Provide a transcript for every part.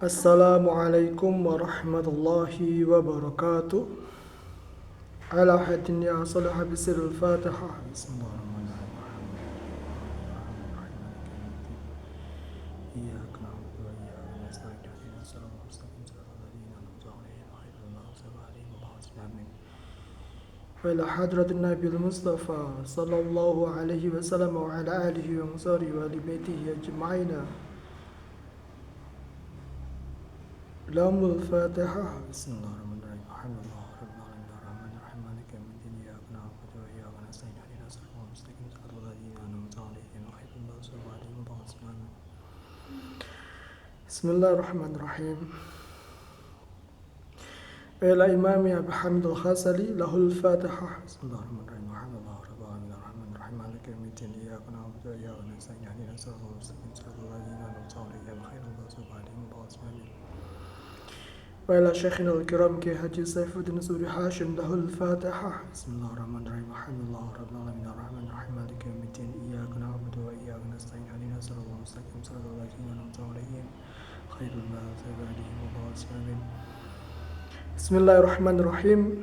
Assalamualaikum warahmatullahi wabarakatuh. Ala hadin ya salaha bisirul fatihah. Bismillahirrahmanirrahim. Iyyaka na'budu wa iyyaka nasta'in. Ihdinas siratal mustaqim siratal ladzina an'amta 'alaihim ghairil maghdubi 'alaihim waladdallin. Wa ila hadratin Nabil Mustafa sallallahu alaihi wasallam wa ala alihi wa sahbihi wa ali baitihi ajma'in. Lamul Fatihah. Bismillahirrahmanirrahim. Alhamdulillah rabbil alamin arrahmanir rahim maliki yaumiddin iyyaka na'budu wa iyyaka nasta'in ihdinas siratal mustaqim siratal ladzina an'amta 'alaihim ghairil maghdubi 'alaihim waladdallin. Bismillahirrahmanirrahim. Ila imami Abu Hamid al-Ghazali lahul Fatihah. Bismillahirrahmanirrahim. Alhamdulillah rabbil alamin arrahmanir rahim maliki yaumiddin iyyaka na'budu wa iyyaka nasta'in ihdinas siratal mustaqim siratal ladzina an'amta 'alaihim ghairil maghdubi 'alaihim waladdallin. وإلى شيخنا الكرام كي حاجي سيف الدين سوري هاشم له الفاتحة. بسم الله الرحمن الرحيم الحمد لله رب العالمين الرحمن الرحيم مالك يوم الدين إياك نعبد وإياك نستعين اهدنا الصراط المستقيم صراط الذين أنعمت عليهم غير المغضوب عليهم ولا الضالين. Bismillahirrahmanirrahim.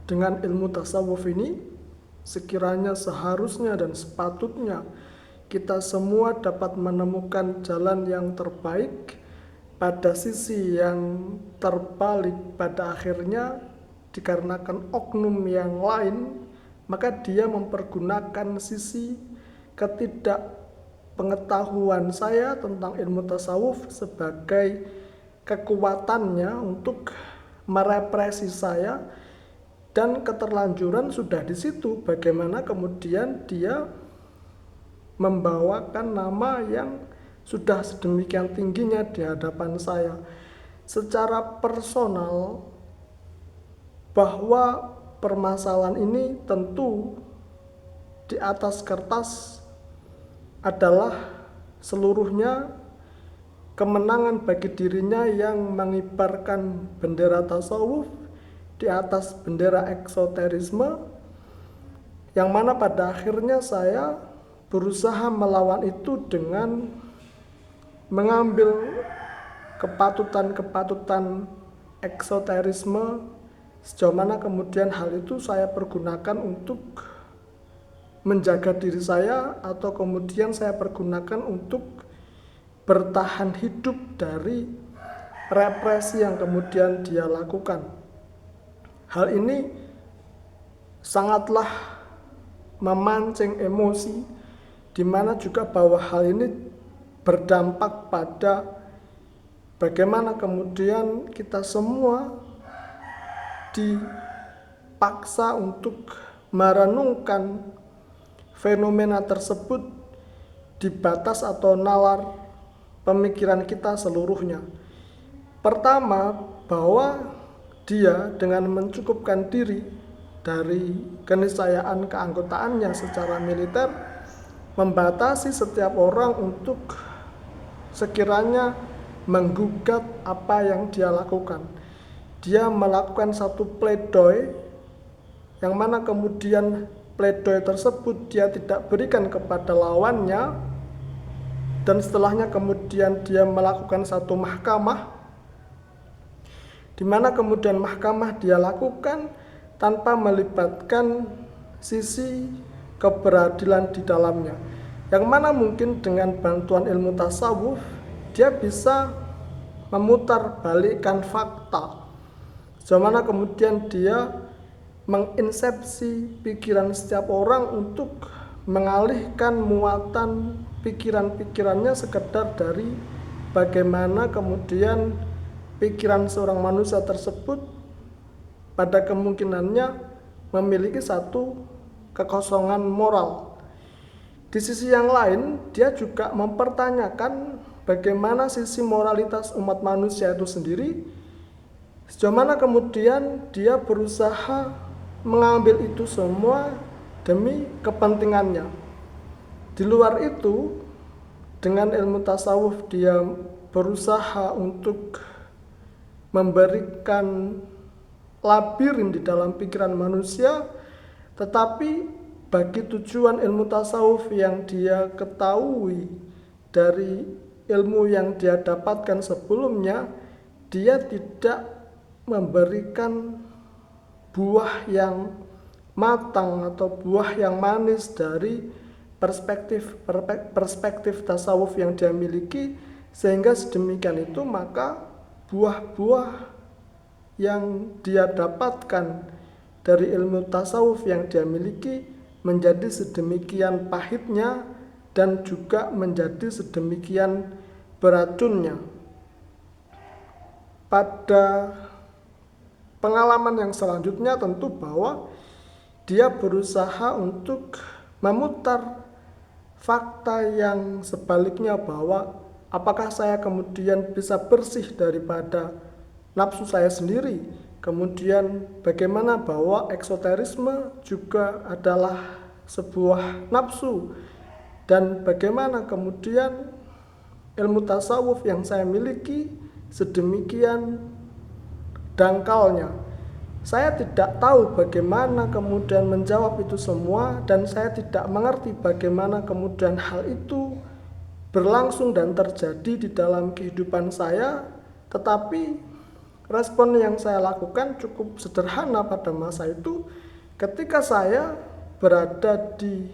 Dengan ilmu tasawuf ini sekiranya seharusnya dan sepatutnya kita semua dapat menemukan jalan yang terbaik pada sisi yang terbalik pada akhirnya dikarenakan oknum yang lain, maka dia mempergunakan sisi ketidakpengetahuan saya tentang ilmu tasawuf sebagai kekuatannya untuk merepresi saya, dan keterlanjuran sudah di situ bagaimana kemudian dia membawakan nama yang sudah sedemikian tingginya di hadapan saya secara personal, bahwa permasalahan ini tentu di atas kertas adalah seluruhnya kemenangan bagi dirinya yang mengibarkan bendera tasawuf di atas bendera eksoterisme, yang mana pada akhirnya saya berusaha melawan itu dengan mengambil kepatutan-kepatutan eksoterisme, sejauh mana kemudian hal itu saya pergunakan untuk menjaga diri saya, atau kemudian saya pergunakan untuk bertahan hidup dari represi yang kemudian dia lakukan. Hal ini sangatlah memancing emosi, di mana juga bahwa hal ini berdampak pada bagaimana kemudian kita semua dipaksa untuk merenungkan fenomena tersebut di batas atau nalar pemikiran kita seluruhnya. Pertama, bahwa dia dengan mencukupkan diri dari keniscayaan keanggotaannya secara militer membatasi setiap orang untuk sekiranya menggugat apa yang dia lakukan. Dia melakukan satu pledoi, yang mana kemudian pledoi tersebut dia tidak berikan kepada lawannya, dan setelahnya kemudian dia melakukan satu mahkamah, di mana kemudian mahkamah dia lakukan tanpa melibatkan sisi keberadilan di dalamnya, yang mana mungkin dengan bantuan ilmu tasawuf dia bisa memutar balikkan fakta, bagaimana kemudian dia menginsepsi pikiran setiap orang untuk mengalihkan muatan pikiran-pikirannya sekedar dari bagaimana kemudian pikiran seorang manusia tersebut pada kemungkinannya memiliki satu kekosongan moral. Di sisi yang lain, dia juga mempertanyakan bagaimana sisi moralitas umat manusia itu sendiri, sejauh mana kemudian dia berusaha mengambil itu semua demi kepentingannya. Di luar itu, dengan ilmu tasawuf dia berusaha untuk memberikan labirin di dalam pikiran manusia, tetapi bagi tujuan ilmu tasawuf yang dia ketahui dari ilmu yang dia dapatkan sebelumnya, dia tidak memberikan buah yang matang atau buah yang manis dari perspektif tasawuf yang dia miliki, sehingga sedemikian itu maka buah-buah yang dia dapatkan dari ilmu tasawuf yang dia miliki menjadi sedemikian pahitnya dan juga menjadi sedemikian beracunnya. Pada pengalaman yang selanjutnya tentu bahwa dia berusaha untuk memutar fakta yang sebaliknya, bahwa apakah saya kemudian bisa bersih daripada nafsu saya sendiri. Kemudian bagaimana bahwa eksoterisme juga adalah sebuah nafsu, dan bagaimana kemudian ilmu tasawuf yang saya miliki sedemikian dangkalnya. Saya tidak tahu bagaimana kemudian menjawab itu semua, dan saya tidak mengerti bagaimana kemudian hal itu berlangsung dan terjadi di dalam kehidupan saya. Tetapi respon yang saya lakukan cukup sederhana pada masa itu. Ketika saya berada di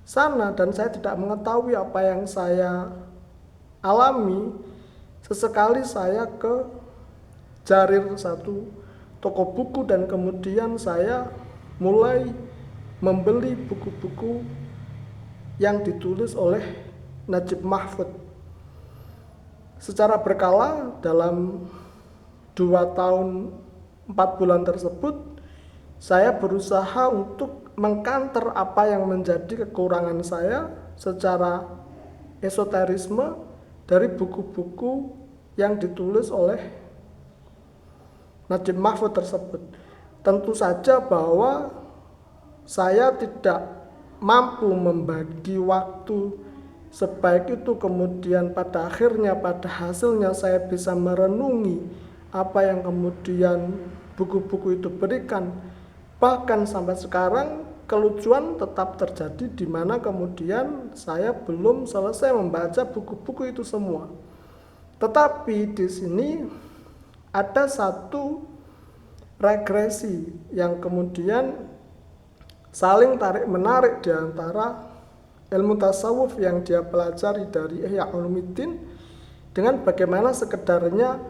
sana dan saya tidak mengetahui apa yang saya alami, sesekali saya ke jarir satu toko buku dan kemudian saya mulai membeli buku-buku yang ditulis oleh Najib Mahfud. Secara berkala dalam 2 tahun 4 bulan tersebut, saya berusaha untuk mengkanter apa yang menjadi kekurangan saya secara esoterisme dari buku-buku yang ditulis oleh Najib Mahfud tersebut. Tentu saja bahwa saya tidak mampu membagi waktu sebaik itu, kemudian pada akhirnya, pada hasilnya saya bisa merenungi apa yang kemudian buku-buku itu berikan. Bahkan sampai sekarang kelucuan tetap terjadi, di mana kemudian saya belum selesai membaca buku-buku itu semua. Tetapi di sini ada satu regresi yang kemudian saling tarik-menarik di antara ilmu tasawuf yang dia pelajari dari Ihya Ulumuddin dengan bagaimana sekedarnya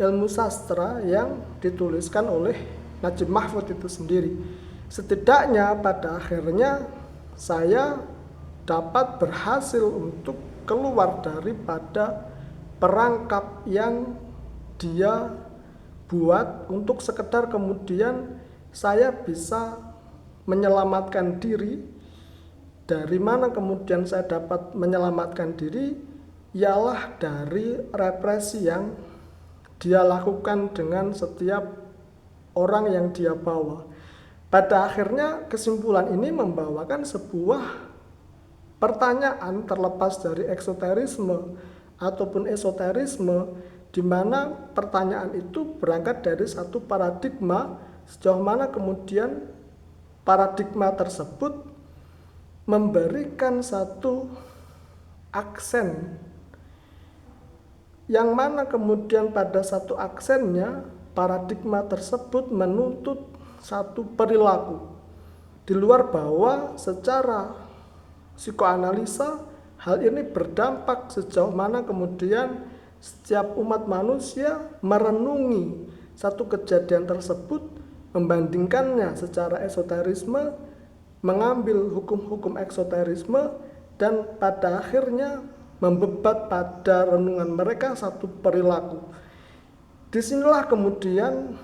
ilmu sastra yang dituliskan oleh Najib Mahfud itu sendiri. Setidaknya pada akhirnya saya dapat berhasil untuk keluar daripada perangkap yang dia buat untuk sekedar kemudian saya bisa menyelamatkan diri. Dari mana kemudian saya dapat menyelamatkan diri? Ialah dari represi yang dia lakukan dengan setiap orang yang dia bawa. Pada akhirnya kesimpulan ini membawakan sebuah pertanyaan terlepas dari eksoterisme ataupun esoterisme, di mana pertanyaan itu berangkat dari satu paradigma, sejauh mana kemudian paradigma tersebut memberikan satu aksen, yang mana kemudian pada satu aksennya paradigma tersebut menuntut satu perilaku, di luar bahwa secara psikoanalisa hal ini berdampak sejauh mana kemudian setiap umat manusia merenungi satu kejadian tersebut, membandingkannya secara esoterisme, mengambil hukum-hukum eksoterisme, dan pada akhirnya membebat pada renungan mereka satu perilaku. Disinilah kemudian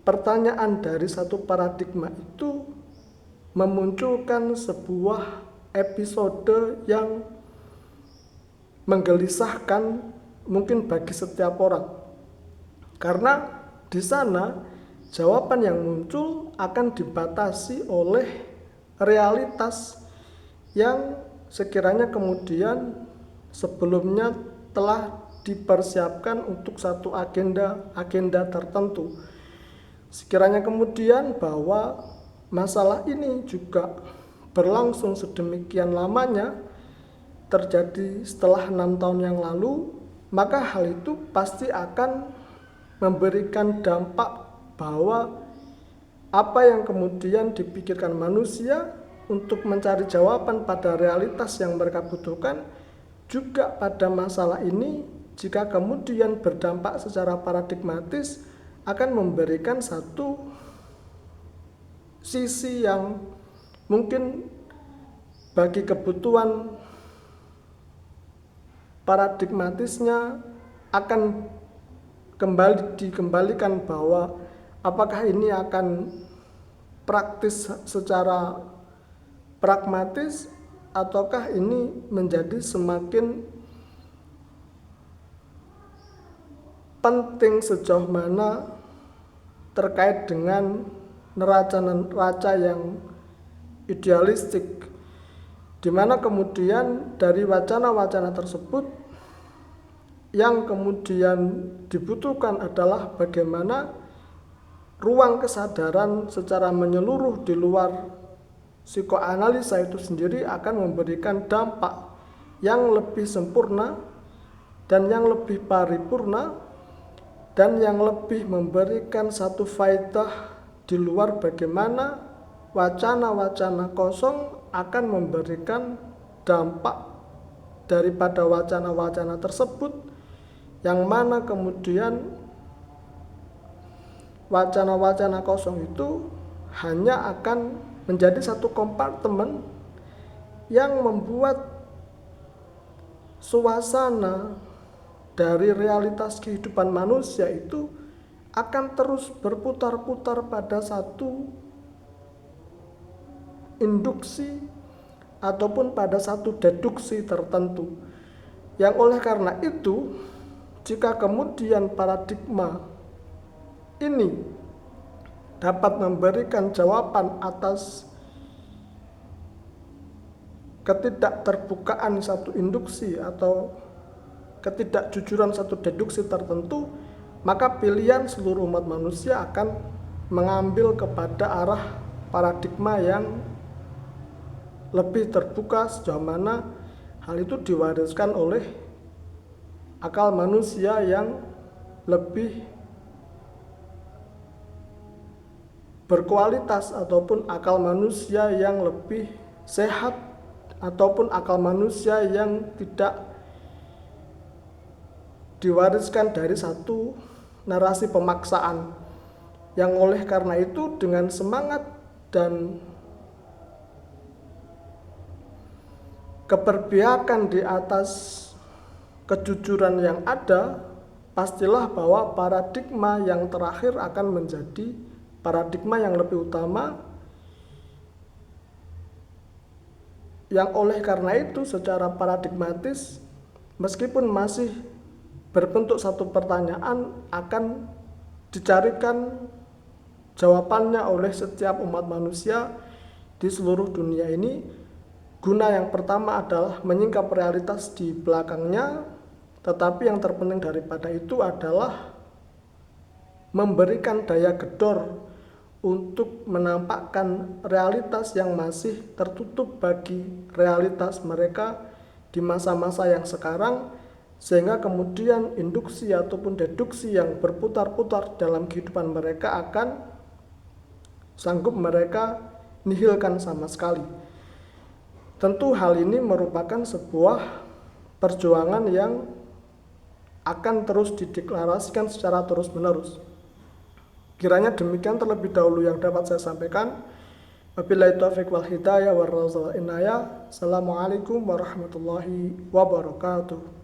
pertanyaan dari satu paradigma itu memunculkan sebuah episode yang menggelisahkan mungkin bagi setiap orang, karena di sana jawaban yang muncul akan dibatasi oleh realitas yang sekiranya kemudian sebelumnya telah dipersiapkan untuk satu agenda tertentu. Sekiranya kemudian bahwa masalah ini juga berlangsung sedemikian lamanya, terjadi setelah 6 tahun yang lalu, maka hal itu pasti akan memberikan dampak bahwa apa yang kemudian dipikirkan manusia untuk mencari jawaban pada realitas yang mereka butuhkan juga pada masalah ini, jika kemudian berdampak secara paradigmatis, akan memberikan satu sisi yang mungkin bagi kebutuhan paradigmatisnya akan dikembalikan bahwa apakah ini akan praktis secara pragmatis ataukah ini menjadi semakin penting sejauh mana terkait dengan neraca yang idealistik, di mana kemudian dari wacana-wacana tersebut yang kemudian dibutuhkan adalah bagaimana ruang kesadaran secara menyeluruh di luar psikoanalisa itu sendiri akan memberikan dampak yang lebih sempurna dan yang lebih paripurna dan yang lebih memberikan satu faedah di luar bagaimana wacana-wacana kosong akan memberikan dampak daripada wacana-wacana tersebut, yang mana kemudian wacana-wacana kosong itu hanya akan menjadi satu kompartemen yang membuat suasana dari realitas kehidupan manusia itu akan terus berputar-putar pada satu induksi ataupun pada satu deduksi tertentu. Yang oleh karena itu, jika kemudian paradigma ini dapat memberikan jawaban atas ketidakterbukaan satu induksi atau ketidakjujuran satu deduksi tertentu, maka pilihan seluruh umat manusia akan mengambil kepada arah paradigma yang lebih terbuka sejauh mana hal itu diwariskan oleh akal manusia yang lebih berkualitas ataupun akal manusia yang lebih sehat ataupun akal manusia yang tidak diwariskan dari satu narasi pemaksaan, yang oleh karena itu dengan semangat dan keberpihakan di atas kejujuran yang ada, pastilah bahwa paradigma yang terakhir akan menjadi paradigma yang lebih utama, yang oleh karena itu secara paradigmatis meskipun masih berbentuk satu pertanyaan akan dicarikan jawabannya oleh setiap umat manusia di seluruh dunia ini, guna yang pertama adalah menyingkap realitas di belakangnya, tetapi yang terpenting daripada itu adalah memberikan daya gedor untuk menampakkan realitas yang masih tertutup bagi realitas mereka di masa-masa yang sekarang, sehingga kemudian induksi ataupun deduksi yang berputar-putar dalam kehidupan mereka akan sanggup mereka nihilkan sama sekali. Tentu hal ini merupakan sebuah perjuangan yang akan terus dideklarasikan secara terus-menerus. Kiranya demikian terlebih dahulu yang dapat saya sampaikan. Wabillahi taufiq wal hidayah wal inayah. Assalamualaikum warahmatullahi wabarakatuh.